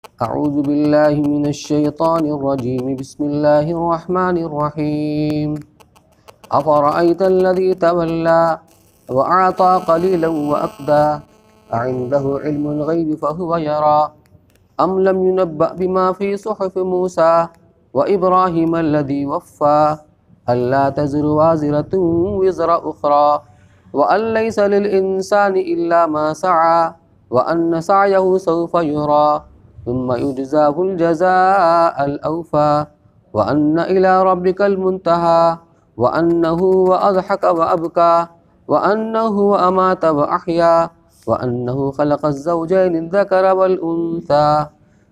أعوذ بالله من الشيطان الرجيم بسم الله الرحمن الرحيم أفرأيت الذي تولى وأعطى قليلا وأكدى أعنده علم الغيب فهو يرى أم لم ينبأ بما في صحف موسى وإبراهيم الذي وفى ألا تزر وازرة وزر أخرى وأن ليس للإنسان إلا ما سعى وأن سعيه سوف يرى ثم يجزاه الجزاء الأوفى وأن إلى ربك المنتهى وأنه هو أضحك وأبكى وأنه هو أمات وأحيا وأنه خلق الزوجين الذكر والأنثى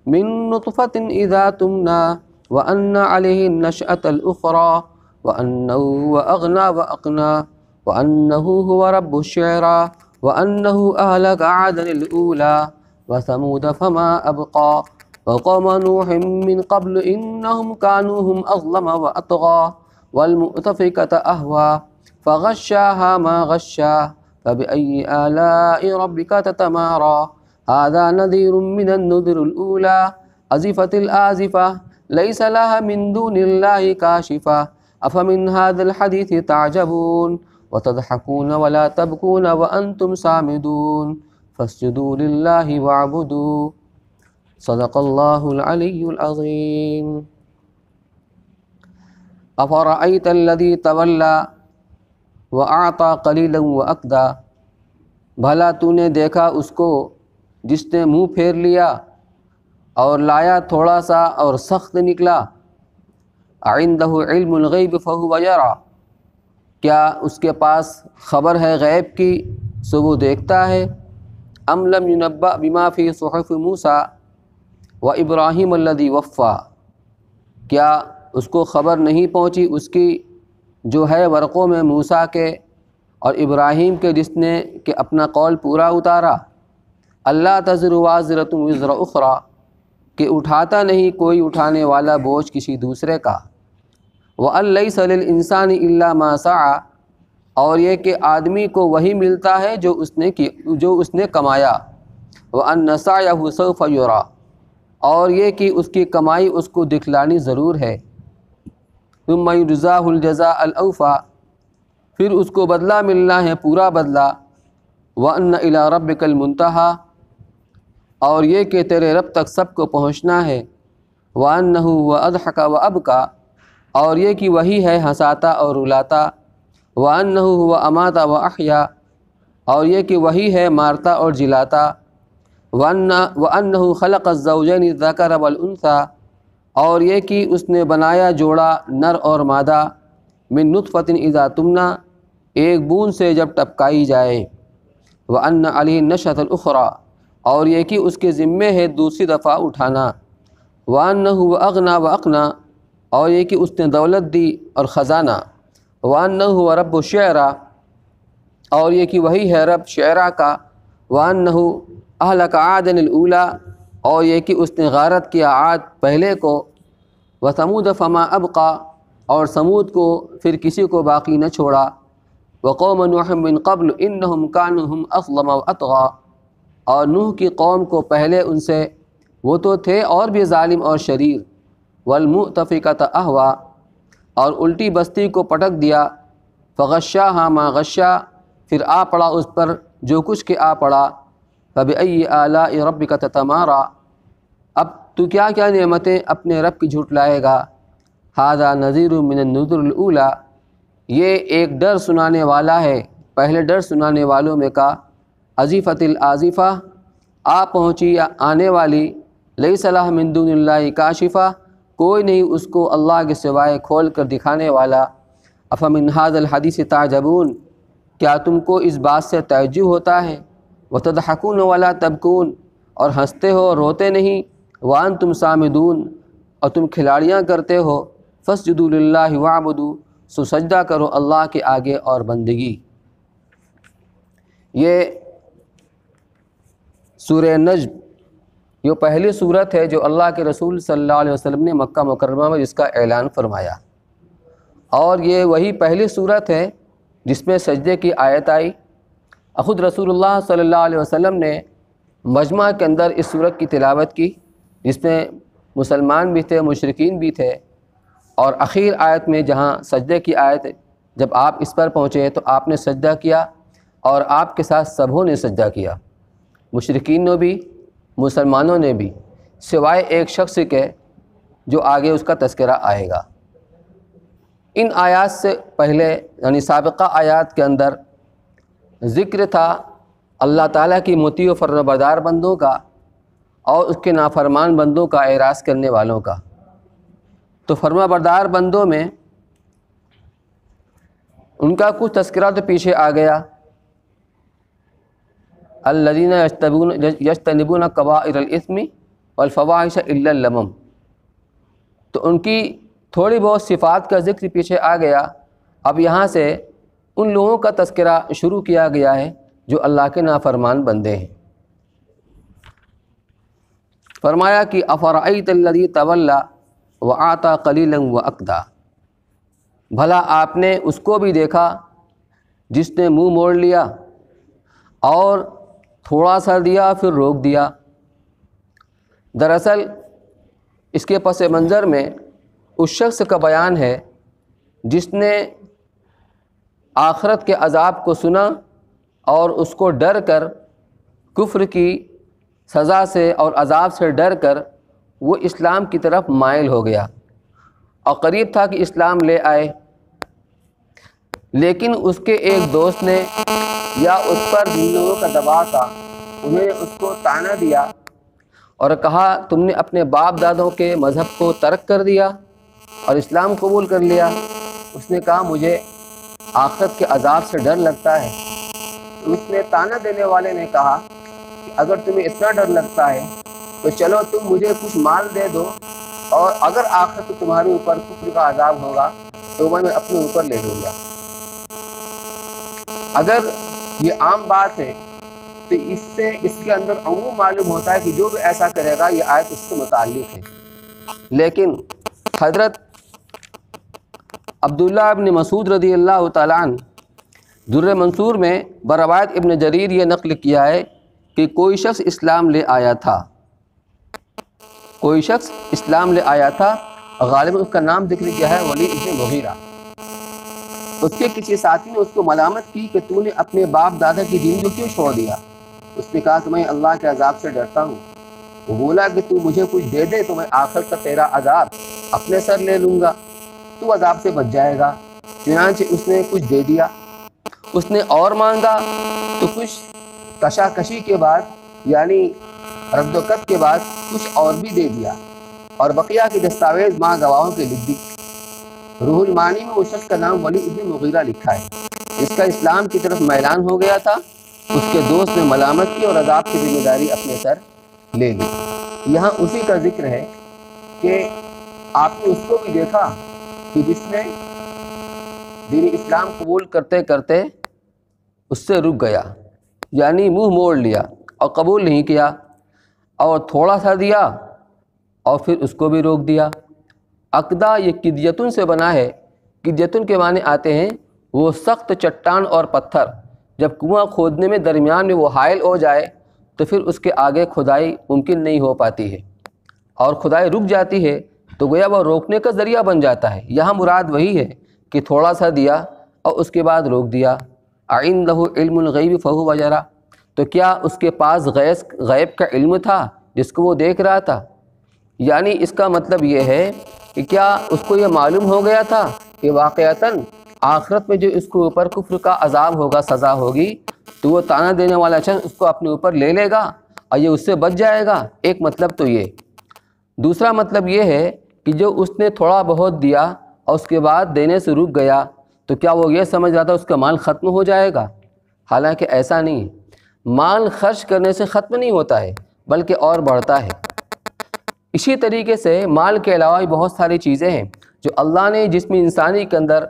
من نطفة إذا تمنى وأن عليه النشأة الأخرى وأنه هو أغنى وأقنى وأنه هو رب الشعرى وأنه أهلك عادا الأولى وثمود فما أبقى وقوم نوح من قبل إنهم كانوا هم أظلم وأطغى والمؤتفكة أهوى فغشاها ما غشا فبأي آلاء ربك تتمارى هذا نذير من النذر الأولى أزفت الآزفة ليس لها من دون الله كاشفة أفمن هذا الحديث تعجبون وتضحكون ولا تبكون وأنتم سامدون فاسجدوا لله واعبدوا صدق الله العلي العظيم أفرأيت الذي تولى وأعطى قليلا وأكدى بھلا تو نے دیکھا اس کو جس نے منہ پھیر لیا اور لایا تھوڑا سا اور سخت نکلا عنده علم الغیب فهو یرا کیا اس کے پاس خبر ہے غیب کی سو وہ دیکھتا ہے ام لم ينبأ بما فی صحف موسیٰ و ابراہیم الذی وفا کیا اس کو خبر نہیں پہنچی اس کی جو ہے ورقوں میں موسیٰ کے اور ابراہیم کے جس نے کہ اپنا قول پورا اتارا اللہ تزر وازرۃ وزر اخری کہ اٹھاتا نہیں کوئی اٹھانے والا بوجھ کسی دوسرے کا وَأَن لَيْسَ لِلْإِنسَانِ إِلَّا مَا سَعَى اور یہ کہ آدمی کو وہی ملتا ہے جو اس نے کمایا وَأَنَّ سَعْيَهُ سَوْفَ يُرَى اور یہ کہ اس کی کمائی اس کو دکھلانی ضرور ہے ثُمَّ يُجْزَاهُ الْجَزَاءَ الْأَوْفَى پھر اس کو بدلہ ملنا ہے پورا بدلہ وَأَنَّ إِلَىٰ رَبِّكَ الْمُنْتَهَى اور یہ کہ تیرے رب تک سب کو پہنچنا ہے وَأَنَّهُ وَأَضْحَكَ وَأَبْكَى اور یہ کہ وہی ہے ہنساتا اور رلاتا وَأَنَّهُ هُوَ أَمَاتَ وَأَحْيَا اور یہ کہ وہی ہے مارتا اور جلاتا وَأَنَّهُ خَلَقَ الزَّوْجَيْنِ الذَّكَرَ وَالْأُنثَى اور یہ کہ اس نے بنایا جوڑا نر اور مادہ من نطفة اذا تمنا ایک بوند سے جب ٹپکائی جائے وَأَنَّ عَلَيْهِ النَّشْأَةَ الْأُخْرَى اور یہ کہ اس کے ذمے ہے دوسری دفعہ اٹھانا وَأَنَّهُ هُوَ أَغْنَى وَأَقْنَى اور یہ کہ اس نے دولت دی اور خزانہ وَأَنَّهُ هُوَ رَبُّ الشِّعْرَى اور یہ کہ وہی ہے رب شعرا کا وَأَنَّهُ أَهْلَكَ عَادًا الْأُولَى اور یہ کہ اس نے غارت کیا عاد پہلے کو وَثَمُودَ فَمَا أَبْقَى اور سمود کو پھر کسی کو باقی نہ چھوڑا وَقَوْمَ نُوحٍ مِّن قَبْلُ إِنَّهُمْ كَانُوا هُمْ أَظْلَمَ وَأَطْغَى اور نوح کی قوم کو پہلے ان سے وہ تو تھے اور بھی ظالم اور شریر والمؤتفکۃ اہوا اور الٹی بستی کو پٹک دیا فغشاها ما غشا پھر آ پڑا اس پر جو کچھ کہ آ پڑا فبأي آلاء ربک تتمارى اب تو کیا کیا نعمتیں اپنے رب کی جھٹلائے گا ھذا نذیر من النذر الاولى یہ ایک ڈر سنانے والا ہے پہلے ڈر سنانے والوں میں کا ازفت الآزفہ آ پہنچی آنے والی لیس لها من دون اللہ کاشفہ کوئی نہیں اس کو اللہ کے سوائے کھول کر دکھانے والا افمن ھذا الحدیث تعجبون کیا تم کو اس بات سے تعجب ہوتا ہے وتضحکون ولا تبکون اور ہنستے ہو اور روتے نہیں وانتم سامدون اور تم کھلاڑیاں کرتے ہو فاسجدوا للہ واعبدوا سو سجدہ کرو اللہ کے آگے اور بندگی یہ سورہ نجم یہ پہلی صورت ہے جو اللہ کے رسول صلی اللہ علیہ وسلم نے مکہ مکرمہ میں جس کا اعلان فرمایا اور یہ وہی پہلی صورت ہے جس میں سجدے کی آیت آئی خود رسول اللہ صلی اللہ علیہ وسلم نے مجمع کے اندر اس صورت کی تلاوت کی جس میں مسلمان بھی تھے، مشرکین بھی تھے، اور اخیر آیت میں جہاں سجدے کی آیت، جب آپ اس پر پہنچے تو آپ نے سجدہ کیا اور آپ کے ساتھ سبھوں نے سجدہ کیا، مشرکین نے بھی، مسلمانوں نے بھی، سوائے ایک شخص کے جو آگے اس کا تذکرہ آئے گا۔ ان آیات سے پہلے یعنی سابقہ آیات کے اندر ذکر تھا اللہ تعالیٰ کی مطیع و فرمانبردار بندوں کا اور اس کے نافرمان بندوں کا اعراض کرنے والوں کا۔ تو فرمانبردار بندوں میں ان کا کچھ تذکرہ تو پیچھے آ گیا، الذین یجتنبون کبائر الاثم والفواحش الا اللمم، تو ان کی تھوڑی بہت صفات کا ذکر پیچھے آ گیا۔ اب یہاں سے ان لوگوں کا تذکرہ شروع کیا گیا ہے جو اللہ کے نافرمان بندے ہیں۔ فرمایا کہ افرأیت الذی تولی وآتی قلیلا واکدی، بھلا آپ نے اس کو بھی دیکھا جس نے منہ موڑ لیا اور تھوڑا سا دیا پھر روک دیا۔ دراصل اس کے پس منظر میں اس شخص کا بیان ہے جس نے آخرت کے عذاب کو سنا اور اس کو ڈر کر، کفر کی سزا سے اور عذاب سے ڈر کر وہ اسلام کی طرف مائل ہو گیا اور قریب تھا کہ اسلام لے آئے، لیکن اس کے ایک دوست نے یا اس پر جن لوگوں کا دباؤ تھا انہوں نے اس کو طعنہ دیا اور کہا تم نے اپنے باپ دادوں کے مذہب کو ترک کر دیا اور اسلام قبول کر لیا۔ اس نے کہا مجھے آخرت کے عذاب سے ڈر لگتا ہے۔ اس نے طعنہ دینے والے نے کہا کہ اگر تمہیں اتنا ڈر لگتا ہے تو چلو تم مجھے کچھ مال دے دو، اور اگر آخرت تمہارے اوپر کفر کا عذاب ہوگا تو میں اپنے اوپر لے لوں گا۔ اگر یہ عام بات ہے تو اس سے اس کے اندر عموم معلوم ہوتا ہے کہ جو بھی ایسا کرے گا یہ آیت اس سے متعلق ہے، لیکن حضرت عبداللہ ابن مسعود رضی اللہ تعالیٰ عنہ در منصور میں بروایت ابن جریر یہ نقل کیا ہے کہ کوئی شخص اسلام لے آیا تھا، کوئی شخص اسلام لے آیا تھا، غالباً اس کا نام ذکر کیا ہے ولید ابن مغیرہ۔ اس کے کسی ساتھی نے اس کو ملامت کی کہ تو نے اپنے باپ دادا کی دین کو کیوں چھوڑ دیا؟ اس نے کہا کہ میں اللہ کے عذاب سے ڈرتا ہوں۔ وہ بولا کہ تو مجھے کچھ دے دے تو میں آخر کا تیرا عذاب اپنے سر لے لوں گا، تو عذاب سے بچ جائے گا۔ چنانچہ اس نے کچھ دے دیا۔ اس نے اور مانگا تو کچھ کشاکشی کے بعد یعنی رد و کت کے بعد کچھ اور بھی دے دیا، اور بقیہ کی دستاویز ماں گواہوں کے لکھ دی۔ روح المعانی میں اس شخص کا نام ولید ابن مغیرہ لکھا ہے، جس کا اسلام کی طرف میلان ہو گیا تھا۔ اس کے دوست نے ملامت کی اور عذاب کی ذمہ داری اپنے سر لے لی۔ یہاں اسی کا ذکر ہے کہ آپ نے اس کو بھی دیکھا کہ جس نے دین اسلام قبول کرتے کرتے اس سے رک گیا، یعنی منہ موڑ لیا اور قبول نہیں کیا، اور تھوڑا سا دیا اور پھر اس کو بھی روک دیا۔ عقدہ یہ قدیتن سے بنا ہے۔ قدیتن کے معنی آتے ہیں وہ سخت چٹان اور پتھر، جب کنواں کھودنے میں درمیان میں وہ حائل ہو جائے تو پھر اس کے آگے کھدائی ممکن نہیں ہو پاتی ہے، اور کھدائی رک جاتی ہے تو گویا وہ روکنے کا ذریعہ بن جاتا ہے۔ یہاں مراد وہی ہے کہ تھوڑا سا دیا اور اس کے بعد روک دیا۔ اعنده علم الغیب فہو یری، تو کیا اس کے پاس غیب کا علم تھا جس کو وہ دیکھ رہا تھا؟ یعنی اس کا مطلب یہ ہے کہ کیا اس کو یہ معلوم ہو گیا تھا کہ واقعتاً آخرت میں جو اس کے اوپر کفر کا عذاب ہوگا، سزا ہوگی، تو وہ طعنہ دینے والا شخص اس کو اپنے اوپر لے لے گا اور یہ اس سے بچ جائے گا؟ ایک مطلب تو یہ۔ دوسرا مطلب یہ ہے کہ جو اس نے تھوڑا بہت دیا اور اس کے بعد دینے سے رک گیا تو کیا وہ یہ سمجھ رہا تھا اس کا مال ختم ہو جائے گا؟ حالانکہ ایسا نہیں، مال خرچ کرنے سے ختم نہیں ہوتا ہے بلکہ اور بڑھتا ہے۔ اسی طریقے سے مال کے علاوہ بھی بہت ساری چیزیں ہیں جو اللہ نے جسم انسانی کے اندر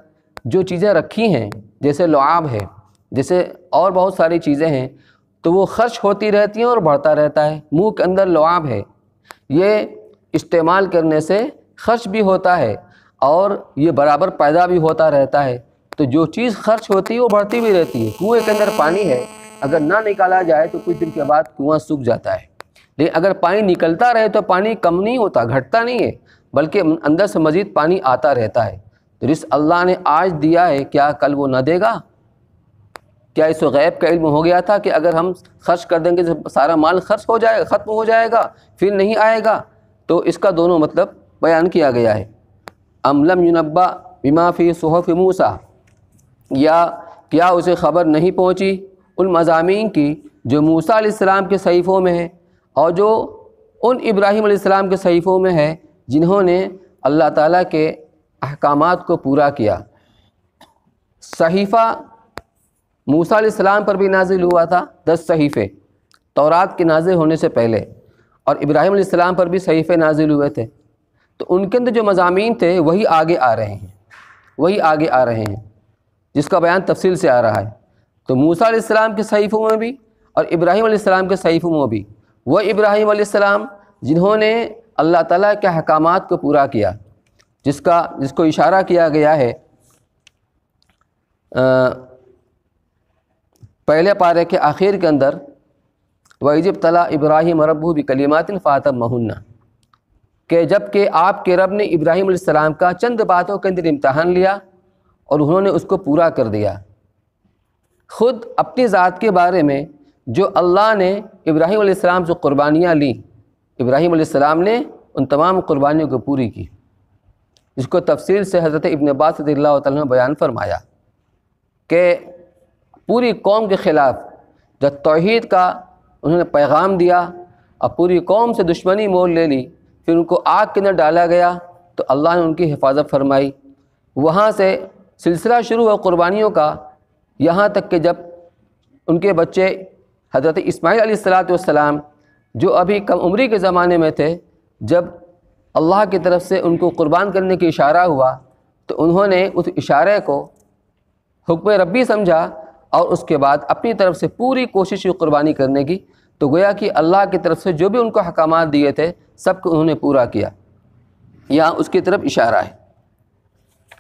جو چیزیں رکھی ہیں، جیسے لعاب ہے، جیسے اور بہت ساری چیزیں ہیں، تو وہ خرچ ہوتی رہتی ہیں اور بڑھتا رہتا ہے۔ منہ کے اندر لعاب ہے، یہ استعمال کرنے سے خرچ بھی ہوتا ہے اور یہ برابر پیدا بھی ہوتا رہتا ہے۔ تو جو چیز خرچ ہوتی ہے وہ بڑھتی بھی رہتی ہے۔ کنویں کے اندر پانی ہے، اگر نہ نکالا جائے تو کچھ دن کے بعد کنواں سوکھ جاتا ہے۔ لیکن اگر پانی نکلتا رہے تو پانی کم نہیں ہوتا، گھٹتا نہیں ہے، بلکہ اندر سے مزید پانی آتا رہتا ہے۔ تو رزق اللہ نے آج دیا ہے، کیا کل وہ نہ دے گا؟ کیا اس کو غیب کا علم ہو گیا تھا کہ اگر ہم خرچ کر دیں گے تو سارا مال خرچ ہو جائے گا، ختم ہو جائے گا، پھر نہیں آئے گا؟ تو اس کا دونوں مطلب بیان کیا گیا ہے۔ ام لم ینبأ بما فی صحف موسیٰ، یا کیا اسے خبر نہیں پہنچی ان مضامین کی جو موسیٰ علیہ السلام کے صحیفوں میں ہے اور جو ان ابراہیم علیہ السلام کے صحیفوں میں ہے جنہوں نے اللہ تعالیٰ کے احکامات کو پورا کیا۔ صحیفہ موسیٰ علیہ السلام پر بھی نازل ہوا تھا، 10 صحیفے تورات کے نازل ہونے سے پہلے، اور ابراہیم علیہ السلام پر بھی صحیفے نازل ہوئے تھے۔ تو ان کے اندر جو مضامین تھے وہی آگے آ رہے ہیں، جس کا بیان تفصیل سے آ رہا ہے۔ تو موسیٰ علیہ السلام کے صحیفوں میں بھی اور ابراہیم علیہ السلام کے صحیفوں میں بھی وہ ابراہیم علیہ السلام جنہوں نے اللہ تعالیٰ کے احکامات کو پورا کیا، جس کو اشارہ کیا گیا ہے پہلے پارے کے آخر کے اندر، وَإِذِ ابْتَلَىٰ إِبْرَاهِيمَ رَبُّهُ بِكَلِمَاتٍ فَأَتَمَّهُنَّ، کہ جب کہ آپ کے رب نے ابراہیم علیہ السلام کا چند باتوں کے اندر امتحان لیا اور انہوں نے اس کو پورا کر دیا۔ خود اپنی ذات کے بارے میں جو اللہ نے ابراہیم علیہ السلام سے قربانیاں لیں، ابراہیم علیہ السلام نے ان تمام قربانیوں کو پوری کی، جس کو تفصیل سے حضرت ابن عباس رضی اللہ تعالیٰ نے بیان فرمایا کہ پوری قوم کے خلاف جب توحید کا انہوں نے پیغام دیا اور پوری قوم سے دشمنی مول لے لی، پھر ان کو آگ کے اندر ڈالا گیا تو اللہ نے ان کی حفاظت فرمائی۔ وہاں سے سلسلہ شروع ہوا قربانیوں کا، یہاں تک کہ جب ان کے بچے حضرت اسماعیل علیہ السلام جو ابھی کم عمری کے زمانے میں تھے، جب اللہ کی طرف سے ان کو قربان کرنے کی اشارہ ہوا تو انہوں نے اس اشارے کو حکم ربی سمجھا اور اس کے بعد اپنی طرف سے پوری کوشش کی قربانی کرنے کی۔ تو گویا کہ اللہ کی طرف سے جو بھی ان کو احکامات دیے تھے سب کو انہوں نے پورا کیا، یہاں اس کی طرف اشارہ ہے۔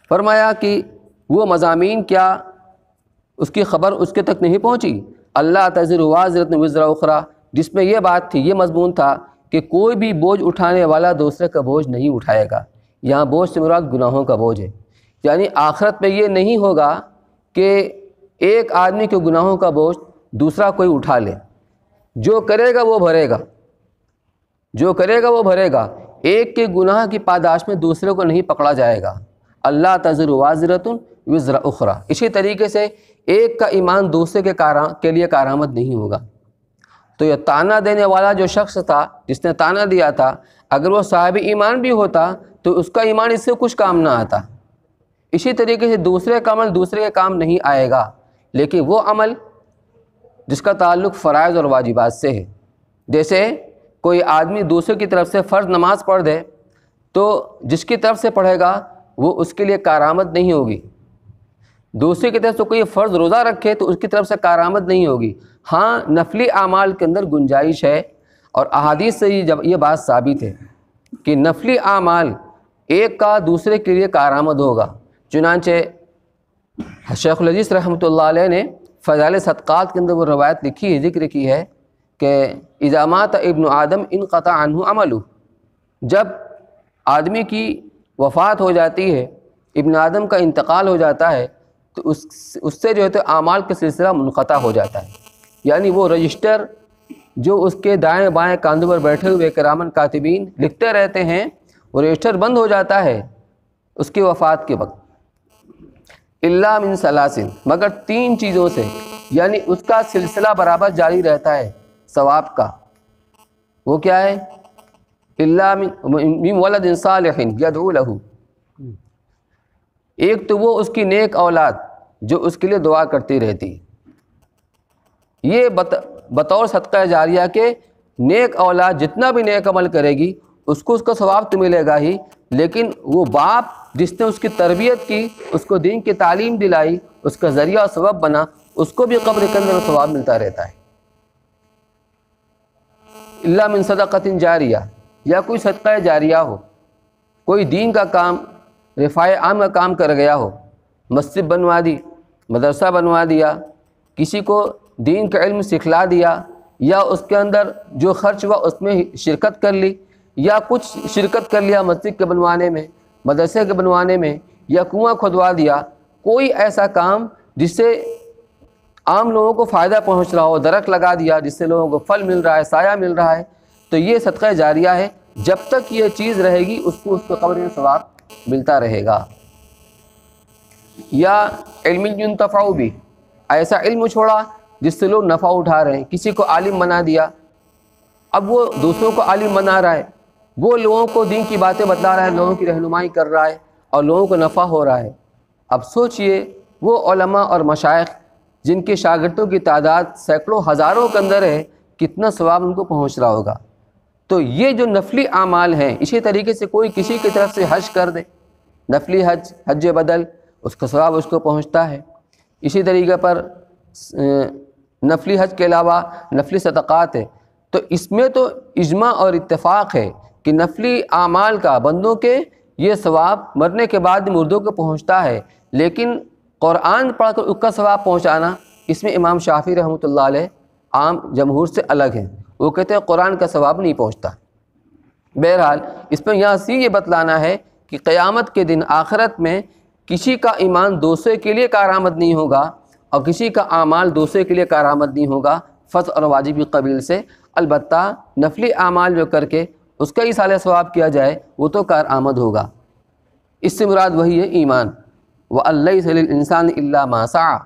فرمایا کہ وہ مضامین کیا اس کی خبر اس کے تک نہیں پہنچی؟ اللہ تزر وازرۃ وزر اخری، جس میں یہ بات تھی، یہ مضمون تھا کہ کوئی بھی بوجھ اٹھانے والا دوسرے کا بوجھ نہیں اٹھائے گا۔ یہاں بوجھ سے مراد گناہوں کا بوجھ ہے، یعنی آخرت میں یہ نہیں ہوگا کہ ایک آدمی کے گناہوں کا بوجھ دوسرا کوئی اٹھا لے، جو کرے گا وہ بھرے گا، ایک کے گناہ کی پاداش میں دوسرے کو نہیں پکڑا جائے گا۔ اللہ تزر وازرۃ وزر اخری، اسی طریقے سے ایک کا ایمان دوسرے کے لیے کارآمد نہیں ہوگا۔ تو یہ طعنہ دینے والا جو شخص تھا جس نے طعنہ دیا تھا، اگر وہ صاحب ایمان بھی ہوتا تو اس کا ایمان اس سے کچھ کام نہ آتا۔ اسی طریقے سے دوسرے کا عمل دوسرے کے کام نہیں آئے گا، لیکن وہ عمل جس کا تعلق فرائض اور واجبات سے ہے، جیسے کوئی آدمی دوسرے کی طرف سے فرض نماز پڑھ دے تو جس کی طرف سے پڑھے گا وہ اس کے لیے کارآمد نہیں ہوگی۔ دوسرے کی طرف سے کوئی فرض روزہ رکھے تو اس کی طرف سے کارآمد نہیں ہوگی۔ ہاں نفلی اعمال کے اندر گنجائش ہے، اور احادیث سے یہ بات ثابت ہے کہ نفلی اعمال ایک کا دوسرے کے لیے کارآمد ہوگا۔ چنانچہ شیخ الحدیث رحمۃ اللہ علیہ نے فضائل صدقات کے اندر وہ روایت لکھی ہے، ذکر کی ہے کہ اذا مات ابن آدم انقطع عنہ عملہ، جب آدمی کی وفات ہو جاتی ہے، ابن آدم کا انتقال ہو جاتا ہے، تو اس سے جو ہے تو اعمال کا سلسلہ منقطع ہو جاتا ہے، یعنی وہ رجسٹر جو اس کے دائیں بائیں کاندھوں پر بیٹھے ہوئے کرامن کاتبین لکھتے رہتے ہیں، وہ رجسٹر بند ہو جاتا ہے اس کی وفات کے وقت۔ الا من ثلاث، مگر 3 چیزوں سے، یعنی اس کا سلسلہ برابر جاری رہتا ہے ثواب کا۔ وہ کیا ہے؟ الا من ولد صالح يدعو له، ایک تو وہ اس کی نیک اولاد جو اس کے لیے دعا کرتی رہتی، یہ بطور صدقہ جاریہ کے نیک اولاد جتنا بھی نیک عمل کرے گی اس کو اس کا ثواب تو ملے گا ہی، لیکن وہ باپ جس نے اس کی تربیت کی، اس کو دین کی تعلیم دلائی، اس کا ذریعہ اور سبب بنا، اس کو بھی قبر کے اندر ثواب ملتا رہتا ہے۔ الا من صدقۃ جاریہ، یا کوئی صدقہ جاریہ ہو، کوئی دین کا کام، رفاع عام کا کام کر گیا ہو، مسجد بنوا دی، مدرسہ بنوا دیا، کسی کو دین کا علم سکھلا دیا، یا اس کے اندر جو خرچ ہوا اس میں شرکت کر لی، یا کچھ شرکت کر لیا مسجد کے بنوانے میں، مدرسے کے بنوانے میں، یا کنواں کھودوا دیا، کوئی ایسا کام جس سے عام لوگوں کو فائدہ پہنچ رہا ہو، درخت لگا دیا جس سے لوگوں کو پھل مل رہا ہے، سایہ مل رہا ہے، تو یہ صدقہ جاریہ ہے۔ جب تک یہ چیز رہے گی اس کو قبر میں ثواب ملتا رہے گا۔ یا علم ينتفع بھی، ایسا علم چھوڑا جس سے لوگ نفع اٹھا رہے ہیں، کسی کو عالم بنا دیا، اب وہ دوسروں کو عالم بنا رہا ہے، وہ لوگوں کو دین کی باتیں بتلا رہا ہے، لوگوں کی رہنمائی کر رہا ہے اور لوگوں کو نفع ہو رہا ہے۔ اب سوچئے وہ علماء اور مشائخ جن کے شاگردوں کی تعداد سینکڑوں ہزاروں کے اندر ہے، کتنا ثواب ان کو پہنچ رہا ہوگا۔ تو یہ جو نفلی اعمال ہیں، اسی طریقے سے کوئی کسی کی طرف سے حج کر دے، نفلی حج، حج بدل، اس کا ثواب اس کو پہنچتا ہے۔ اسی طریقے پر نفلی حج کے علاوہ نفلی صدقات ہے، تو اس میں تو اجماع اور اتفاق ہے کہ نفلی اعمال کا بندوں کے یہ ثواب مرنے کے بعد مردوں کو پہنچتا ہے، لیکن قرآن پڑھ کر اس کا ثواب پہنچانا، اس میں امام شافعی رحمۃ اللہ علیہ عام جمہور سے الگ ہیں، وہ کہتے ہیں قرآن کا ثواب نہیں پہنچتا۔ بہرحال اس میں یہاں سے یہ بتلانا ہے کہ قیامت کے دن آخرت میں کسی کا ایمان دوسرے کے لیے کارآمد نہیں ہوگا اور کسی کا اعمال دوسرے کے لیے کارآمد نہیں ہوگا فرض اور واجبی قبیل سے، البتہ نفلی اعمال جو کر کے اس کا ایصال ثواب کیا جائے وہ تو کارآمد ہوگا۔ اس سے مراد وہی ہے ایمان۔ وَأَن لَّيْسَ لِلْإِنسَانِ إِلَّا مَا سَعَىٰ،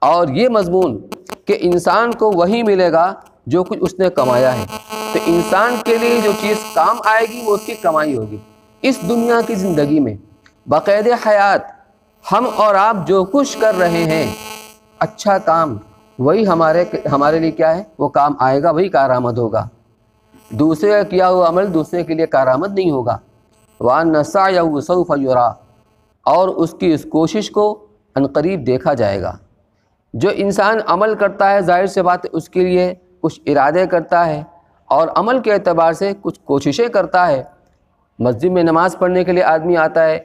اور یہ مضمون کہ انسان کو وہی ملے گا جو کچھ اس نے کمایا ہے، تو انسان کے لیے جو چیز کام آئے گی وہ اس کی کمائی ہوگی۔ اس دنیا کی زندگی میں بقید حیات ہم اور آپ جو کچھ کر رہے ہیں اچھا کام، وہی ہمارے لیے کیا ہے، وہ کام آئے گا، وہی کارآمد ہوگا۔ دوسرے کا کیا ہوا عمل دوسرے کے لیے کارآمد نہیں ہوگا۔ وَأَنَّ سَعْيَهُ سَوْفَ يُرَىٰ، اور اس کی اس کوشش کو عنقریب دیکھا جائے گا۔ جو انسان عمل کرتا ہے ظاہر سے بات اس کے لیے کچھ ارادے کرتا ہے اور عمل کے اعتبار سے کچھ کوششیں کرتا ہے۔ مسجد میں نماز پڑھنے کے لیے آدمی آتا ہے،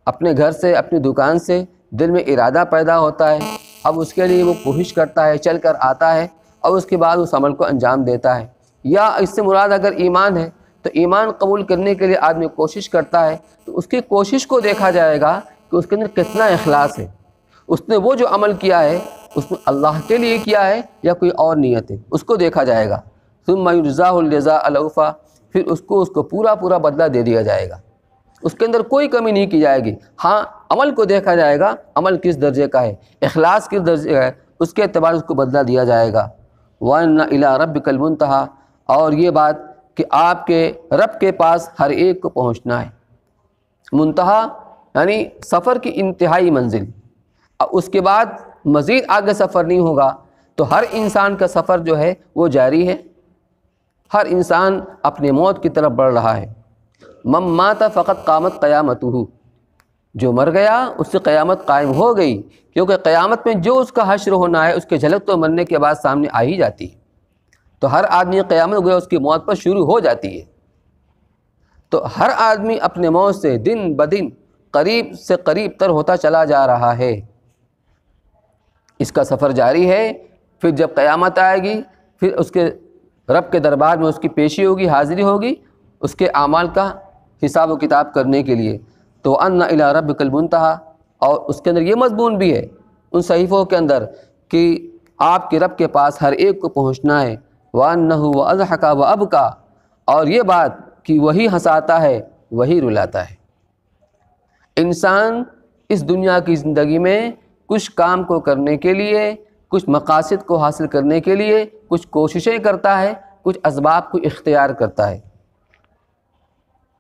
اپنے گھر سے اپنی دکان سے دل میں ارادہ پیدا ہوتا ہے، اب اس کے لیے وہ کوشش کرتا ہے، چل کر آتا ہے اور اس کے بعد اس عمل کو انجام دیتا ہے۔ یا اس سے مراد اگر ایمان ہے تو ایمان قبول کرنے کے لیے آدمی کوشش کرتا ہے، تو اس کی کوشش کو دیکھا جائے گا کہ اس کے اندر کتنا اخلاص ہے، اس نے وہ جو عمل کیا ہے اس میں اللہ کے لیے کیا ہے یا کوئی اور نیت ہے، اس کو دیکھا جائے گا۔ ثم یجزاہ الجزاء الاوفیٰ، پھر اس کو پورا بدلہ دے دیا جائے گا، اس کے اندر کوئی کمی نہیں کی جائے گی۔ ہاں عمل کو دیکھا جائے گا، عمل کس درجے کا ہے، اخلاص کس درجے کا ہے، اس کے اعتبار اس کو بدلہ دیا جائے گا۔ وَأَنَّ إِلَىٰ رَبِّكَ الْمُنتَهَىٰ، اور یہ بات کہ آپ کے رب کے پاس ہر ایک کو پہنچنا ہے۔ منتہا یعنی سفر کی انتہائی منزل، اس کے بعد مزید آگے سفر نہیں ہوگا، تو ہر انسان کا سفر جو ہے وہ جاری ہے، ہر انسان اپنے موت کی طرف بڑھ رہا ہے۔ من مات فقط قامت قیامتہ، جو مر گیا اس سے قیامت قائم ہو گئی، کیونکہ قیامت میں جو اس کا حشر ہونا ہے اس کے جھلک تو مرنے کے بعد سامنے آ ہی جاتی ہے، تو ہر آدمی قیامت گویا اس کی موت پر شروع ہو جاتی ہے۔ تو ہر آدمی اپنے موت سے دن بدن قریب سے قریب تر ہوتا چلا جا رہا ہے، اس کا سفر جاری ہے۔ پھر جب قیامت آئے گی پھر اس کے رب کے دربار میں اس کی پیشی ہوگی، حاضری ہوگی اس کے اعمال کا حساب و کتاب کرنے کے لیے۔ تو ان الی ربک المنتہی، اور اس کے اندر یہ مضمون بھی ہے ان صحیفوں کے اندر کہ آپ کے رب کے پاس ہر ایک کو پہنچنا ہے۔ وانہ واضحک وابکا، اور یہ بات کہ وہی ہنساتا ہے وہی رلاتا ہے۔ انسان اس دنیا کی زندگی میں کچھ کام کو کرنے کے لیے، کچھ مقاصد کو حاصل کرنے کے لیے کچھ کوششیں کرتا ہے، کچھ اسباب کو اختیار کرتا ہے۔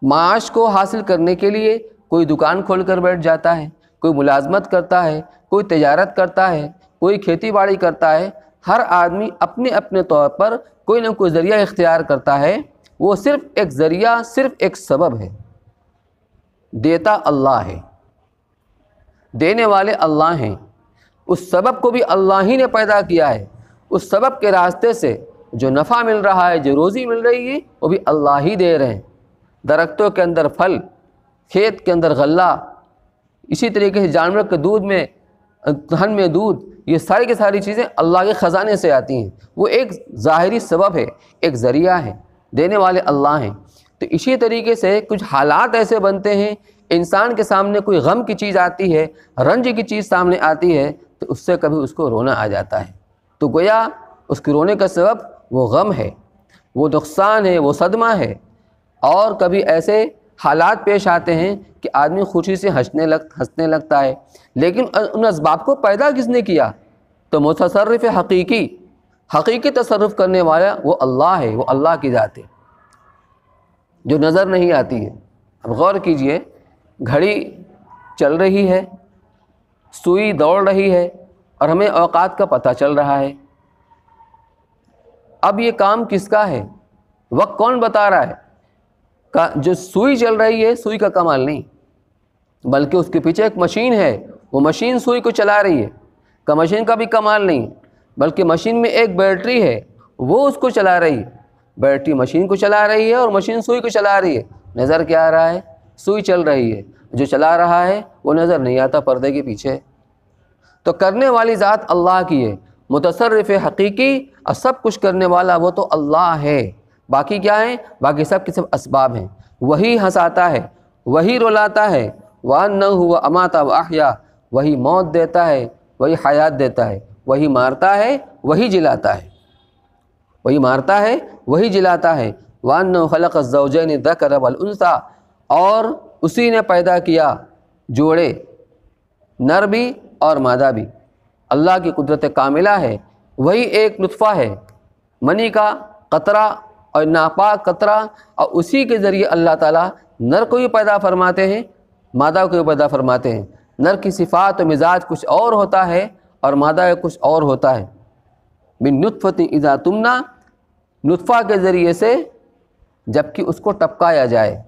معاش کو حاصل کرنے کے لیے کوئی دکان کھول کر بیٹھ جاتا ہے، کوئی ملازمت کرتا ہے، کوئی تجارت کرتا ہے، کوئی کھیتی باڑی کرتا ہے۔ ہر آدمی اپنے اپنے طور پر کوئی نہ کوئی ذریعہ اختیار کرتا ہے، وہ صرف ایک ذریعہ، صرف ایک سبب ہے۔ دیتا اللہ ہے، دینے والے اللہ ہیں، اس سبب کو بھی اللہ ہی نے پیدا کیا ہے۔ اس سبب کے راستے سے جو نفع مل رہا ہے، جو روزی مل رہی ہے، وہ بھی اللہ ہی دے رہے ہیں۔ درختوں کے اندر پھل، کھیت کے اندر غلہ، اسی طریقے سے جانور کے دودھ میں دہن میں دودھ، یہ ساری کی ساری چیزیں اللہ کے خزانے سے آتی ہیں۔ وہ ایک ظاہری سبب ہے، ایک ذریعہ ہے، دینے والے اللہ ہیں۔ تو اسی طریقے سے کچھ حالات ایسے بنتے ہیں، انسان کے سامنے کوئی غم کی چیز آتی ہے، رنج کی چیز سامنے آتی ہے، تو اس سے کبھی اس کو رونا آ جاتا ہے۔ تو گویا اس کے رونے کا سبب وہ غم ہے، وہ نقصان ہے، وہ صدمہ ہے۔ اور کبھی ایسے حالات پیش آتے ہیں کہ آدمی خوشی سے ہنسنے لگتا ہے، لیکن ان اسباب کو پیدا کس نے کیا؟ تو متصرف حقیقی تصرف کرنے والا وہ اللہ ہے، وہ اللہ کی ذات ہے جو نظر نہیں آتی ہے۔ اب غور کیجئے، گھڑی چل رہی ہے، سوئی دوڑ رہی ہے، اور ہمیں اوقات کا پتہ چل رہا ہے۔ اب یہ کام کس کا ہے؟ وقت کون بتا رہا ہے؟ جو سوئی چل رہی ہے، سوئی کا کمال نہیں، بلکہ اس کے پیچھے ایک مشین ہے، وہ مشین سوئی کو چلا رہی ہے۔ مشین کا بھی کمال نہیں، بلکہ مشین میں ایک بیٹری ہے، وہ اس کو چلا رہی ہے۔ بیٹری مشین کو چلا رہی ہے اور مشین سوئی کو چلا رہی ہے۔ نظر کیا آ رہا ہے؟ سوئی چل رہی ہے، جو چلا رہا ہے وہ نظر نہیں آتا پردے کے پیچھے۔ تو کرنے والی ذات اللہ کی ہے، متصرف حقیقی، اور سب کچھ کرنے والا وہ تو اللہ ہے۔ باقی کیا ہے؟ باقی سب کے سب اسباب ہیں۔ وہی ہنساتا ہے، وہی رلاتا ہے، وَأَنَّهُ وَأَمَاتَ وَأَحْيَا، وہی موت دیتا ہے، وہی حیات دیتا ہے، وہی مارتا ہے، وہی جلاتا ہے، وہی مارتا ہے، وہی جلاتا ہے۔ وَأَنَّهُ خَلَقَ الزَّوْجَيْنِ الذَّكَرَ وَالْأُنثَىٰ، اور اسی نے پیدا کیا جوڑے، نر بھی اور مادہ بھی۔ اللہ کی قدرت کاملہ ہے، وہی ایک نطفہ ہے، منی کا قطرہ اور ناپاک قطرہ، اور اسی کے ذریعے اللہ تعالیٰ نر کو بھی پیدا فرماتے ہیں، مادہ کو بھی پیدا فرماتے ہیں۔ نر کی صفات و مزاج کچھ اور ہوتا ہے اور مادہ کچھ اور ہوتا ہے۔ من نطفۃ اذا تمنی، نطفہ کے ذریعے سے جبکہ اس کو ٹپکایا جائے،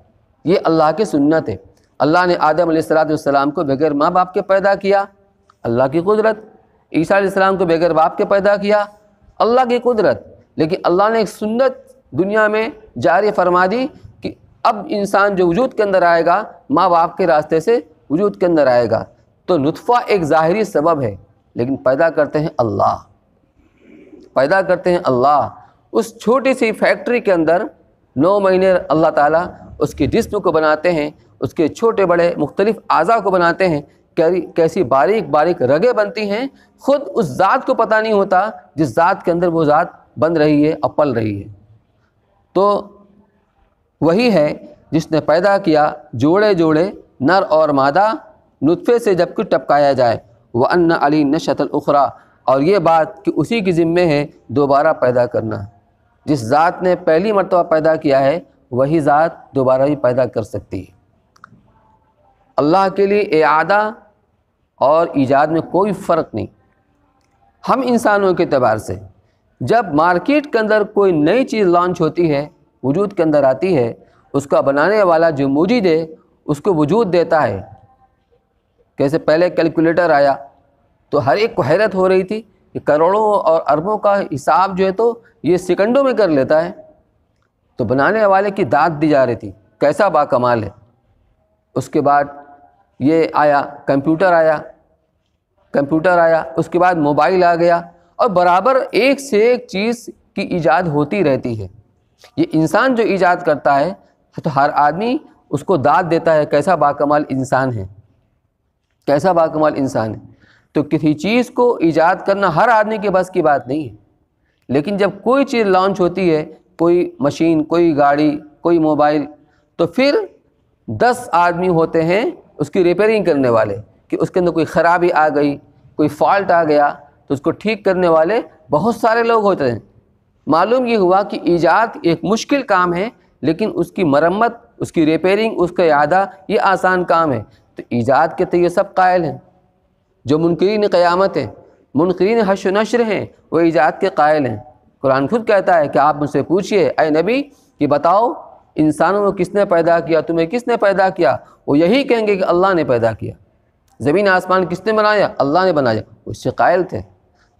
یہ اللہ کی سنت ہے۔ اللہ نے آدم علیہ السلام کو بغیر ماں باپ کے پیدا کیا، اللہ کی قدرت۔ عیسیٰ علیہ السلام کو بغیر باپ کے پیدا کیا، اللہ کی قدرت۔ لیکن اللہ نے ایک سنت دنیا میں جاری فرما دی کہ اب انسان جو وجود کے اندر آئے گا، ماں باپ کے راستے سے وجود کے اندر آئے گا۔ تو نطفہ ایک ظاہری سبب ہے، لیکن پیدا کرتے ہیں اللہ، پیدا کرتے ہیں اللہ۔ اس چھوٹی سی فیکٹری کے اندر 9 مہینے اللہ تعالیٰ اس کے جسم کو بناتے ہیں، اس کے چھوٹے بڑے مختلف اعضاء کو بناتے ہیں، کیسی باریک باریک رگیں بنتی ہیں، خود اس ذات کو پتہ نہیں ہوتا جس ذات کے اندر وہ ذات بن رہی ہے اور پل رہی ہے۔ تو وہی ہے جس نے پیدا کیا جوڑے جوڑے، نر اور مادہ، نطفے سے جب کہ ٹپکایا جائے۔ وَأَنَّ عَلَيْهِ النَّشْأَةَ الْأُخْرَىٰ، اور یہ بات کہ اسی کی ذمہ ہے دوبارہ پیدا کرنا۔ جس ذات نے پہلی مرتبہ پیدا کیا ہے وہی ذات دوبارہ بھی پیدا کر سکتی ہے۔ اللہ کے لیے اعادہ اور ایجاد میں کوئی فرق نہیں۔ ہم انسانوں کے اعتبار سے جب مارکیٹ کے اندر کوئی نئی چیز لانچ ہوتی ہے، وجود کے اندر آتی ہے، اس کا بنانے والا جو موجد ہے اس کو وجود دیتا ہے۔ کیسے پہلے کیلکولیٹر آیا تو ہر ایک کو حیرت ہو رہی تھی کہ کروڑوں اور اربوں کا حساب جو ہے تو یہ سیکنڈوں میں کر لیتا ہے، تو بنانے والے کی داد دی جا رہی تھی، کیسا با کمال ہے۔ اس کے بعد یہ آیا کمپیوٹر آیا، اس کے بعد موبائل آ گیا، اور برابر ایک سے ایک چیز کی ایجاد ہوتی رہتی ہے۔ یہ انسان جو ایجاد کرتا ہے تو ہر آدمی اس کو داد دیتا ہے، کیسا باکمال انسان ہے، کیسا باکمال انسان ہے۔ تو کسی چیز کو ایجاد کرنا ہر آدمی کے بس کی بات نہیں ہے، لیکن جب کوئی چیز لانچ ہوتی ہے، کوئی مشین، کوئی گاڑی، کوئی موبائل، تو پھر 10 آدمی ہوتے ہیں اس کی ریپیئرنگ کرنے والے، کہ اس کے اندر کوئی خرابی آ گئی، کوئی فالٹ آ گیا تو اس کو ٹھیک کرنے والے بہت سارے لوگ ہوتے ہیں۔ معلوم یہ ہوا کہ ایجاد ایک مشکل کام ہے، لیکن اس کی مرمت، اس کی ریپیئرنگ، اس کا اعادہ یہ آسان کام ہے۔ تو ایجاد کے تو یہ سب قائل ہیں، جو منکرین قیامت ہیں، منکرین حشر و نشر ہیں، وہ ایجاد کے قائل ہیں۔ قرآن خود کہتا ہے کہ آپ مجھ سے پوچھئے اے نبی کہ بتاؤ انسانوں کو کس نے پیدا کیا، تمہیں کس نے پیدا کیا؟ وہ یہی کہیں گے کہ اللہ نے پیدا کیا۔ زمین آسمان کس نے بنایا؟ اللہ نے بنایا، وہ اس سے قائل تھے۔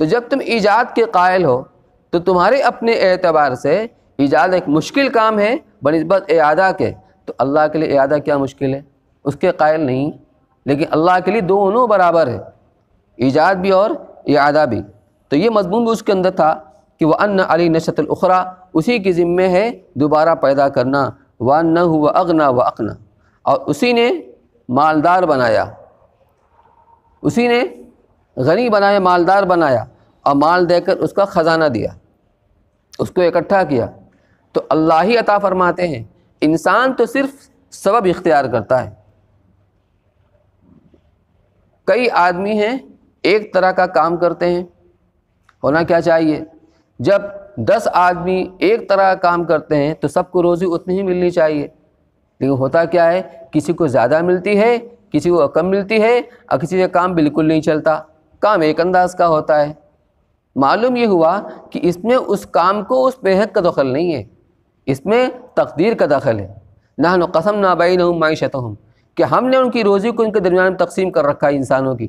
تو جب تم ایجاد کے قائل ہو تو تمہارے اپنے اعتبار سے ایجاد ایک مشکل کام ہے بنسبت اعادہ کے، تو اللہ کے لیے اعادہ کیا مشکل ہے؟ اس کے قائل نہیں، لیکن اللہ کے لیے دونوں برابر ہے۔ ایجاد بھی اور اعادہ بھی۔ تو یہ مضمون بھی اس کے اندر تھا کہ وَأَنَّ عَلَيْهِ نَشْأَةَ الْأُخْرَىٰ، اسی کی ذمے ہے دوبارہ پیدا کرنا، وَأَنَّهُ هُوَ أَغْنَىٰ وَأَقْنَىٰ، اور اسی نے مالدار بنایا، اسی نے غنی بنایا، مالدار بنایا، اور مال دے کر اس کا خزانہ دیا، اس کو اکٹھا کیا۔ تو اللہ ہی عطا فرماتے ہیں، انسان تو صرف سبب اختیار کرتا ہے۔ کئی آدمی ہیں ایک طرح کا کام کرتے ہیں، ہونا کیا چاہیے؟ جب 10 آدمی ایک طرح کا کام کرتے ہیں تو سب کو روزی اتنی ہی ملنی چاہیے، لیکن ہوتا کیا ہے، کسی کو زیادہ ملتی ہے، کسی کو کم ملتی ہے، اور کسی کا کام بالکل نہیں چلتا، کام ایک انداز کا ہوتا ہے۔ معلوم یہ ہوا کہ اس میں اس کام کو اس بے حق کا دخل نہیں ہے، اس میں تقدیر کا دخل ہے۔ نحن قسمنا بینہم معیشتہم، کہ ہم نے ان کی روزی کو ان کے درمیان میں تقسیم کر رکھا ہے انسانوں کی۔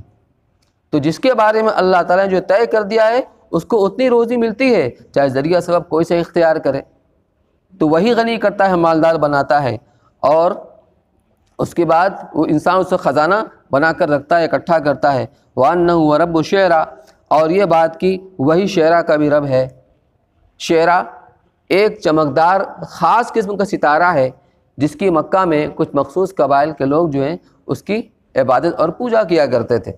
تو جس کے بارے میں اللہ تعالیٰ نے جو طے کر دیا ہے اس کو اتنی روزی ملتی ہے، چاہے ذریعہ سبب کوئی سے اختیار کرے۔ تو وہی غنی کرتا ہے، مالدار بناتا ہے، اور اس کے بعد وہ انسان اس کو خزانہ بنا کر رکھتا ہے، اکٹھا کرتا ہے۔ وَأَنَّهُ وَرَبُّ الشِّعْرَىٰ، اور یہ بات کی وہی شعرا کا بھی رب ہے۔ شعرا ایک چمکدار خاص قسم کا ستارہ ہے جس کی مکہ میں کچھ مخصوص قبائل کے لوگ جو ہیں اس کی عبادت اور پوجا کیا کرتے تھے۔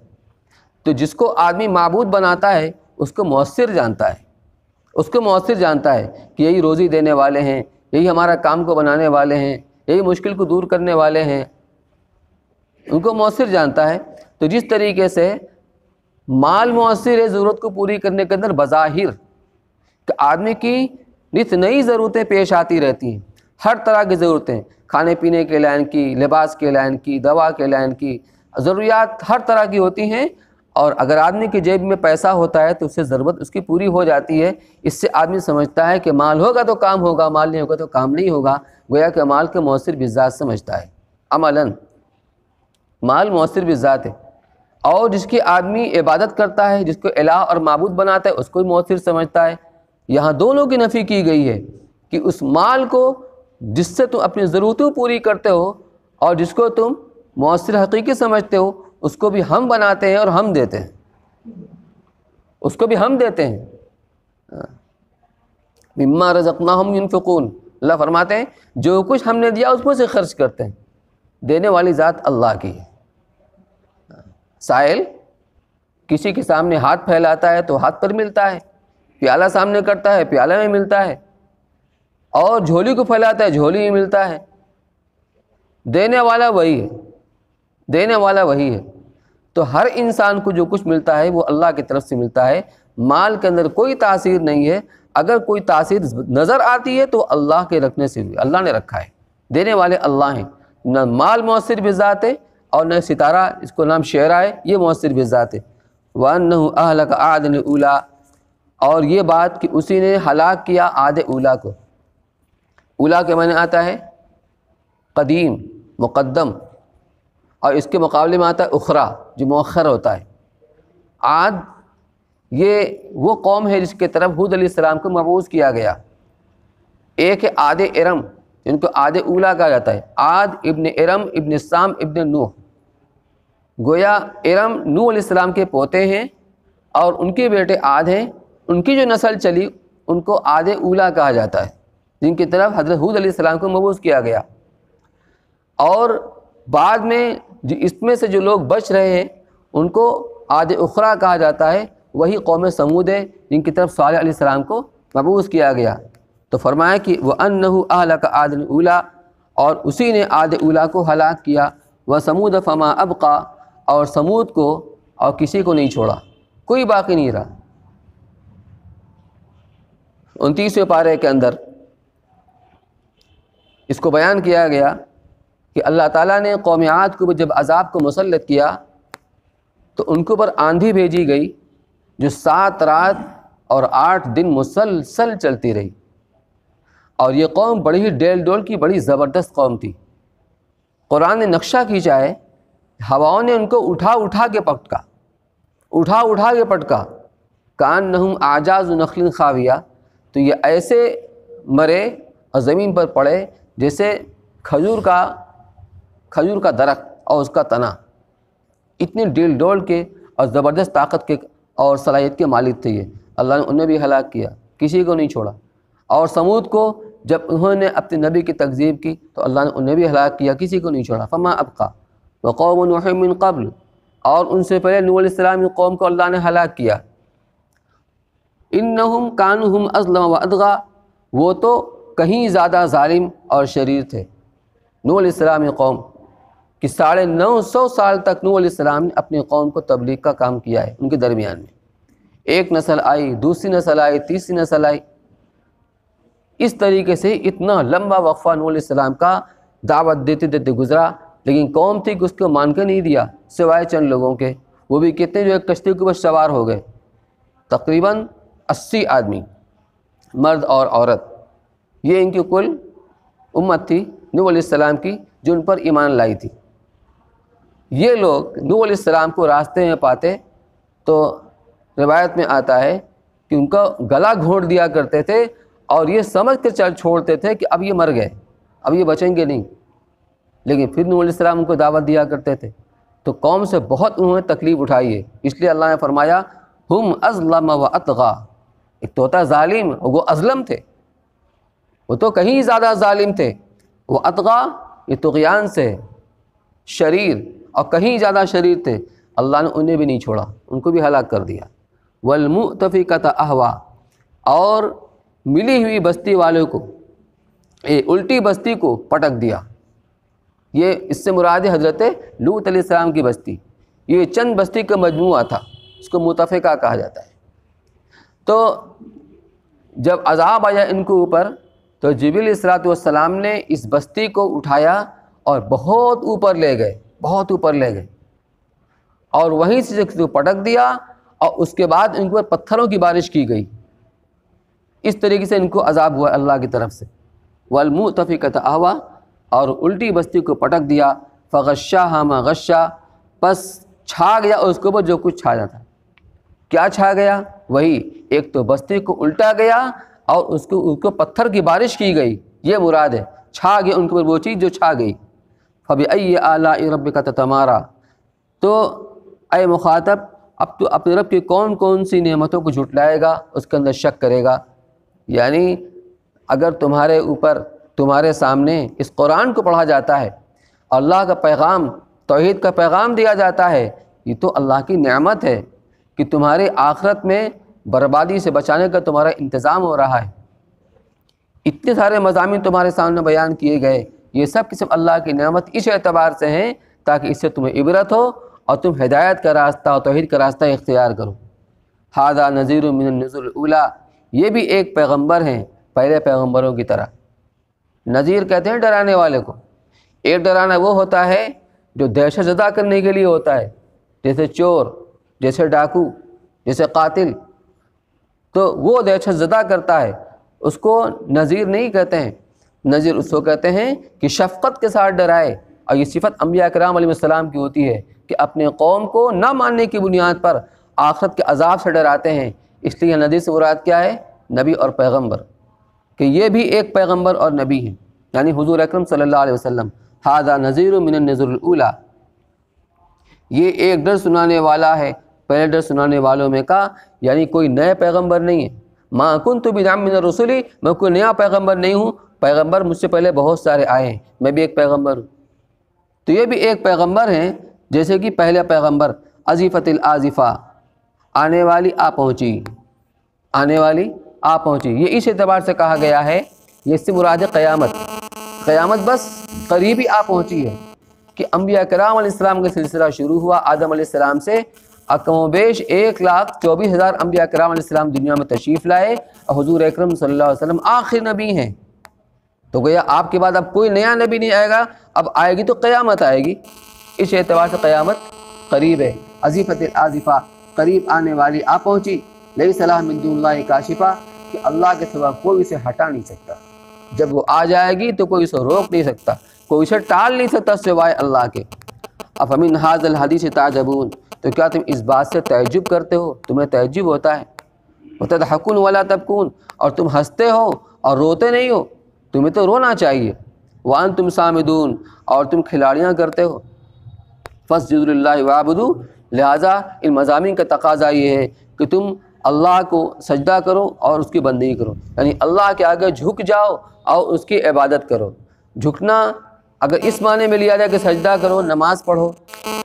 تو جس کو آدمی معبود بناتا ہے اس کو مؤثر جانتا ہے، اس کو مؤثر جانتا ہے کہ یہی روزی دینے والے ہیں، یہی ہمارا کام کو بنانے والے ہیں، یہی مشکل کو دور کرنے والے ہیں، ان کو مؤثر جانتا ہے۔ تو جس طریقے سے مال مؤثر ہے ضرورت کو پوری کرنے کے اندر بظاہر، کہ آدمی کی نت نئی ضرورتیں پیش آتی رہتی ہیں، ہر طرح کی ضرورتیں، کھانے پینے کے لائن کی، لباس کے لائن کی، دوا کے لائن کی، ضروریات ہر طرح کی ہوتی ہیں، اور اگر آدمی کی جیب میں پیسہ ہوتا ہے تو اس سے ضرورت اس کی پوری ہو جاتی ہے۔ اس سے آدمی سمجھتا ہے کہ مال ہوگا تو کام ہوگا، مال نہیں ہوگا تو کام نہیں ہوگا، گویا کہ مال کے مؤثر بالذات سمجھتا ہے۔ عملاً مال مؤثر بالذات ہے، اور جس کی آدمی عبادت کرتا ہے، جس کو الہ اور معبود بناتا ہے، اس کو بھی مؤثر سمجھتا ہے۔ یہاں دونوں کی نفی کی گئی ہے کہ اس مال کو جس سے تم اپنی ضرورتیں پوری کرتے ہو اور جس کو تم مؤثر حقیقی سمجھتے ہو، اس کو بھی ہم بناتے ہیں اور ہم دیتے ہیں، اس کو بھی ہم دیتے ہیں۔ مما رزقناہم ينفقون، اللہ فرماتے ہیں جو کچھ ہم نے دیا اس میں سے خرچ کرتے ہیں، دینے والی ذات اللہ کی ہے۔ سائل کسی کے سامنے ہاتھ پھیلاتا ہے تو ہاتھ پر ملتا ہے، پیالہ سامنے کرتا ہے پیالہ میں ملتا ہے، اور جھولی کو پھیلاتا ہے جھولی میں ملتا ہے۔ دینے والا وہی ہے، دینے والا وہی ہے۔ تو ہر انسان کو جو کچھ ملتا ہے وہ اللہ کی طرف سے ملتا ہے، مال کے اندر کوئی تاثیر نہیں ہے۔ اگر کوئی تاثیر نظر آتی ہے تو اللہ کے رکھنے سے ہوئی، اللہ نے رکھا ہے، دینے والے اللہ ہیں۔ نہ مال مؤثر بذات ہے اور نہ ستارہ، اس کو نام شعرا ہے، یہ مؤثر بذات ہے۔ وَأَنَّهُ أَهْلَكَ عَادًا الْأُولَىٰ، اور یہ بات کہ اسی نے ہلاک کیا عاد اولا کو۔ اولا کے معنی آتا ہے قدیم، مقدم، اور اس کے مقابلے میں آتا ہے اخرا جو مؤخر ہوتا ہے۔ عاد یہ وہ قوم ہے جس کے طرف حود علیہ السلام کو مبعوث کیا گیا۔ ایک ہے عاد ارم جن کو عاد اولا کہا جاتا ہے، عاد ابن ارم ابن سام ابن نوح، گویا ارم نوح علیہ السلام کے پوتے ہیں اور ان کے بیٹے عاد ہیں، ان کی جو نسل چلی ان کو عاد اولا کہا جاتا ہے، جن کی طرف حضرت حود علیہ السلام کو مبعوث کیا گیا۔ اور بعد میں اس میں سے جو لوگ بچ رہے ہیں ان کو عاد اخرا کہا جاتا ہے، وہی قوم سمود ہے جن کی طرف صالح علیہ السلام کو مبعوث کیا گیا۔ تو فرمایا کہ وَأَنَّهُ أَهْلَكَ عَادًا الْأُولَىٰ، اور اسی نے عاد اولا کو ہلاک کیا۔ وَثَمُودَ فَمَا أَبْقَىٰ، اور سمود کو اور کسی کو نہیں چھوڑا، کوئی باقی نہیں رہا۔ 29ویں پارے کے اندر اس کو بیان کیا گیا کہ اللہ تعالیٰ نے قوم عاد کو جب عذاب کو مسلط کیا تو ان کے اوپر آندھی بھیجی گئی جو 7 رات اور 8 دن مسلسل چلتی رہی، اور یہ قوم بڑی ہی ڈیل ڈول کی بڑی زبردست قوم تھی۔ قرآن نے نقشہ کھینچا ہے، ہواؤں نے ان کو اٹھا اٹھا کے پٹکا، اٹھا اٹھا کے پٹکا، کأنہم اعجاز نخل خاویہ، تو یہ ایسے مرے اور زمین پر پڑے جیسے کھجور کا درخت اور اس کا تنا، اتنے ڈیل ڈول کے اور زبردست طاقت کے اور صلاحیت کے مالک تھے یہ، اللہ نے انہیں بھی ہلاک کیا، کسی کو نہیں چھوڑا۔ اور سمود کو جب انہوں نے اپنے نبی کی تکذیب کی تو اللہ نے انہیں بھی ہلاک کیا، کسی کو نہیں چھوڑا۔ فما ابقا وقوم نوح من قبل، اور ان سے پہلے نوح علیہ السلام کی قوم کو اللہ نے ہلاک کیا۔ انہم کانوا ہم اظلم وادغا، وہ تو کہیں زیادہ ظالم اور شریر تھے۔ نوح علیہ السلام کی قوم کہ 950 سال تک نوح علیہ السلام نے اپنی قوم کو تبلیغ کا کام کیا ہے، ان کے درمیان میں ایک نسل آئی، دوسری نسل آئی، تیسری نسل آئی، اس طریقے سے اتنا لمبا وقفہ نوح علیہ السلام کا دعوت دیتے دیتے گزرا، لیکن قوم تھی کہ اس کو مان کے نہیں دیا، سوائے چند لوگوں کے، وہ بھی کتنے جو ایک کشتی کے اوپر سوار ہو گئے، تقریباً 80 آدمی، مرد اور عورت، یہ ان کی کل امت تھی نوح علیہ السلام کی جو ان پر ایمان لائی تھی۔ یہ لوگ نوح علیہ السلام کو راستے میں پاتے تو روایت میں آتا ہے کہ ان کا گلا گھونٹ دیا کرتے تھے اور یہ سمجھ کے چل چھوڑتے تھے کہ اب یہ مر گئے، اب یہ بچیں گے نہیں، لیکن پھر نوح علیہ السلام ان کو دعوت دیا کرتے تھے۔ تو قوم سے بہت انہوں نے تکلیف اٹھائی ہے، اس لیے اللہ نے فرمایا ہم اظلم و اطغا، ایک تو ہوتا ظالم، وہ اظلم تھے، وہ تو کہیں زیادہ ظالم تھے، وہ اطغا یہ طغیان سے شریر اور کہیں زیادہ شریر تھے، اللہ نے انہیں بھی نہیں چھوڑا، ان کو بھی ہلاک کر دیا۔ والمؤتفکۃ اہوا، اور ملی ہوئی بستی والوں کو، الٹی بستی کو پٹک دیا۔ یہ اس سے مراد حضرت لوط علیہ السلام کی بستی، یہ چند بستی کا مجموعہ تھا، اس کو متفقہ کہا جاتا ہے۔ تو جب عذاب آیا ان کے اوپر تو جبریل علیہ الصلوۃ والسلام نے اس بستی کو اٹھایا اور بہت اوپر لے گئے، بہت اوپر لے گئے، اور وہیں سے اس کو پٹک دیا، اور اس کے بعد ان کے اوپر پتھروں کی بارش کی گئی۔ اس طریقے سے ان کو عذاب ہوا اللہ کی طرف سے۔ والمؤتفکۃ اہوا، اور الٹی بستی کو پٹک دیا، فغشاھا ما غشا، پس چھا گیا اس کے اوپر جو کچھ چھایا تھا۔ کیا چھا گیا؟ وہی ایک تو بستی کو الٹا گیا اور اس کو پتھر کی بارش کی گئی، یہ مراد ہے، چھا گیا ان کے اوپر وہ چیز جو چھا گئی۔ فبأي آلاء ربك تتمارى، تو اے مخاطب اب تو اپنے رب کی کون کون سی نعمتوں کو جھٹلائے گا، اس کے اندر شک کرے گا۔ یعنی اگر تمہارے اوپر، تمہارے سامنے اس قرآن کو پڑھا جاتا ہے، اللہ کا پیغام، توحید کا پیغام دیا جاتا ہے، یہ تو اللہ کی نعمت ہے کہ تمہارے آخرت میں بربادی سے بچانے کا تمہارا انتظام ہو رہا ہے۔ اتنے سارے مضامین تمہارے سامنے بیان کیے گئے، یہ سب کی سب اللہ کی نعمت اس اعتبار سے ہیں تاکہ اس سے تمہیں عبرت ہو اور تم ہدایت کا راستہ اور توحید کا راستہ اختیار کرو۔ ھذا نذیر من النذر الاولیٰ، یہ بھی ایک پیغمبر ہیں پہلے پیغمبروں کی طرح۔ نذیر کہتے ہیں ڈرانے والے کو۔ ایک ڈرانا وہ ہوتا ہے جو دہشت زدہ کرنے کے لیے ہوتا ہے، جیسے چور، جیسے ڈاکو، جیسے قاتل، تو وہ دہشت زدہ کرتا ہے، اس کو نذیر نہیں کہتے ہیں۔ نذیر اس کو کہتے ہیں کہ شفقت کے ساتھ ڈرائے، اور یہ صفت انبیاء کرام علیہ السلام کی ہوتی ہے کہ اپنے قوم کو نہ ماننے کی بنیاد پر آخرت کے عذاب سے ڈراتے ہیں۔ اس لیے نذیر سے مراد کیا ہے؟ نبی اور پیغمبر، کہ یہ بھی ایک پیغمبر اور نبی ہیں، یعنی حضور اکرم صلی اللہ علیہ وسلم۔ ھذا نذیر من النذر الاولیٰ، یہ ایک ڈر سنانے والا ہے پہلے ڈر سنانے والوں میں کا، یعنی کوئی نئے پیغمبر نہیں ہے۔ ما کنت بدعا من الرسل، میں کوئی نیا پیغمبر نہیں ہوں، پیغمبر مجھ سے پہلے بہت سارے آئے ہیں، میں بھی ایک پیغمبر ہوں۔ تو یہ بھی ایک پیغمبر ہیں، جیسے کہ پہلے پیغمبر ازیفت الازفہ، آنے والی آ پہنچی، آنے والی آ پہنچی، یہ اس اعتبار سے کہا گیا ہے، یہ اس سے مراد ہے قیامت۔ قیامت بس قریب ہی آ پہنچی ہے کہ انبیاء کرام علیہ السلام کا سلسلہ شروع ہوا آدم علیہ السلام سے، کم و بیش 1,24,000 انبیاء کرام علیہ السلام دنیا میں تشریف لائے، اور حضور اکرم صلی اللہ علیہ وسلم آخر نبی ہیں۔ تو گویا آپ کے بعد اب کوئی نیا نبی نہیں آئے گا، اب آئے گی تو قیامت آئے گی، اس اعتبار سے قیامت قریب ہے۔ ازیفت الازفہ، قریب آنے والی آ پہنچی، لیس لہا من دون اللہ کاشفہ، کہ اللہ کے سوا کوئی اسے ہٹا نہیں سکتا۔ جب وہ آ جائے گی تو کوئی اسے روک نہیں سکتا، کوئی اسے ٹال نہیں سکتا سوائے اللہ کے۔ افمن ھذا الحدیث تعجبون، تو کیا تم اس بات سے تعجب کرتے ہو، تمہیں تعجب ہوتا ہے؟ وتضحکون ولا تبکون، اور تم ہنستے ہو اور روتے نہیں ہو، تمہیں تو رونا چاہیے۔ وانتم سامدون، اور تم کھلاڑیاں کرتے ہو۔ فاسجدوا للہ واعبدوا، لہٰذا ان مضامین کا تقاضا یہ ہے کہ تم اللہ کو سجدہ کرو اور اس کی بندگی کرو، یعنی اللہ کے آگے جھک جاؤ اور اس کی عبادت کرو۔ جھکنا اگر اس معنی میں لیا جائے کہ سجدہ کرو، نماز پڑھو،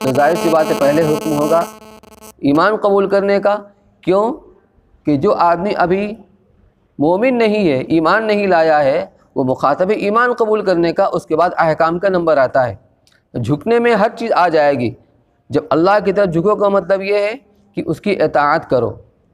تو ظاہر سی بات ہے پہلے حکم ہوگا ایمان قبول کرنے کا۔ کیوں کہ جو آدمی ابھی مومن نہیں ہے، ایمان نہیں لایا ہے، وہ مخاطب ایمان قبول کرنے کا، اس کے بعد احکام کا نمبر آتا ہے۔ جھکنے میں ہر چیز آ جائے گی۔ جب اللہ کی طرف جھکو کا مطلب یہ ہے کہ اس کی اطاعت کرو۔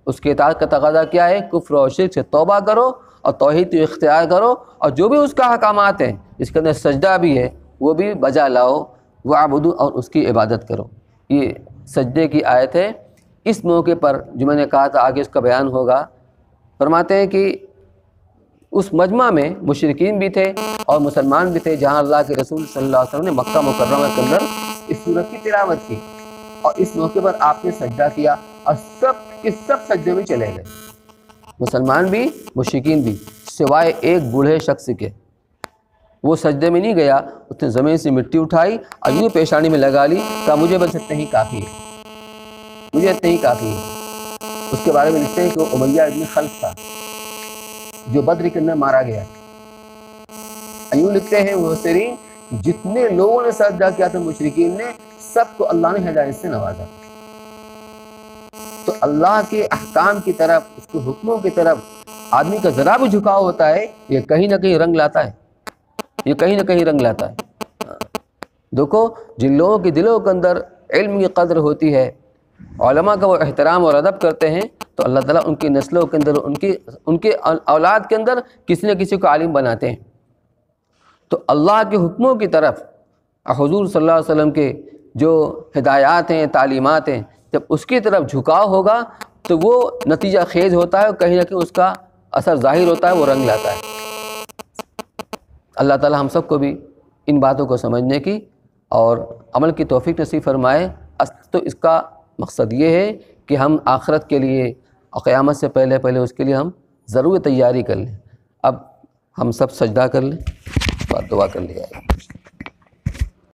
اس کی اطاعت کا تقاضا کیا ہے؟ کفر و شرک سے توبہ کرو اور توحید کو اختیار کرو، اور جو بھی اس کا احکامات ہیں، اس کے اندر سجدہ بھی ہے، وہ بھی بجا لاؤ، وعبدو، اور اس کی عبادت کرو۔ یہ سجدے کی آیت ہے۔ اس موقع پر جو میں نے کہا تھا آگے اس کا بیان ہوگا، فرماتے ہیں کہ اس مجمع میں مشرکین بھی تھے اور مسلمان بھی تھے، جہاں اللہ کے رسول صلی اللہ علیہ وسلم نے مکہ مکرمہ کے اندر اس سورت کی تلاوت کی، اور اس موقع پر آپ نے سجدہ کیا اور سب کے سب سجدے میں چلے گئے، مسلمان بھی مشرکین بھی، سوائے ایک بوڑھے شخص کے۔ وہ سجدے میں نہیں گیا، اس نے زمین سے مٹی اٹھائی اور یوں پیشانی میں لگا لی، کہا مجھے بس اتنا ہی کافی ہے، مجھے اتنا ہی کافی ہے۔ اس کے بارے میں لکھتے ہیں کہ وہ امیہ ابن خلف تھا جو بدر کے اندر مارا گیا۔ یوں لکھتے ہیں مفسرین، جتنے لوگوں نے سجدہ کیا تھا مشرکین نے، سب کو اللہ نے ہدایت سے نوازا۔ تو اللہ کے احکام کی طرف، اس کے حکموں کی طرف آدمی کا ذرا بھی جھکاؤ ہوتا ہے، یہ کہیں نہ کہیں رنگ لاتا ہے، یہ کہیں نہ کہیں رنگ لاتا ہے۔ دیکھو جن لوگوں کے دلوں کے اندر علم کی قدر ہوتی ہے، علماء کا وہ احترام اور ادب کرتے ہیں، تو اللہ تعالیٰ ان کی نسلوں کے اندر، ان کے اولاد کے اندر کسی نہ کسی کو عالم بناتے ہیں۔ تو اللہ کے حکموں کی طرف، حضور صلی اللہ علیہ وسلم کے جو ہدایات ہیں، تعلیمات ہیں، جب اس کی طرف جھکاؤ ہوگا تو وہ نتیجہ خیز ہوتا ہے، اور کہیں نہ کہیں اس کا اثر ظاہر ہوتا ہے، وہ رنگ لاتا ہے۔ اللہ تعالیٰ ہم سب کو بھی ان باتوں کو سمجھنے کی اور عمل کی توفیق نصیب فرمائے۔ تو اس کا مقصد یہ ہے کہ ہم آخرت کے لیے اور قیامت سے پہلے اس کے لیے ہم ضرور تیاری کر لیں۔ اب ہم سب سجدہ کر لیں، بعد دعا کر لیا جائے۔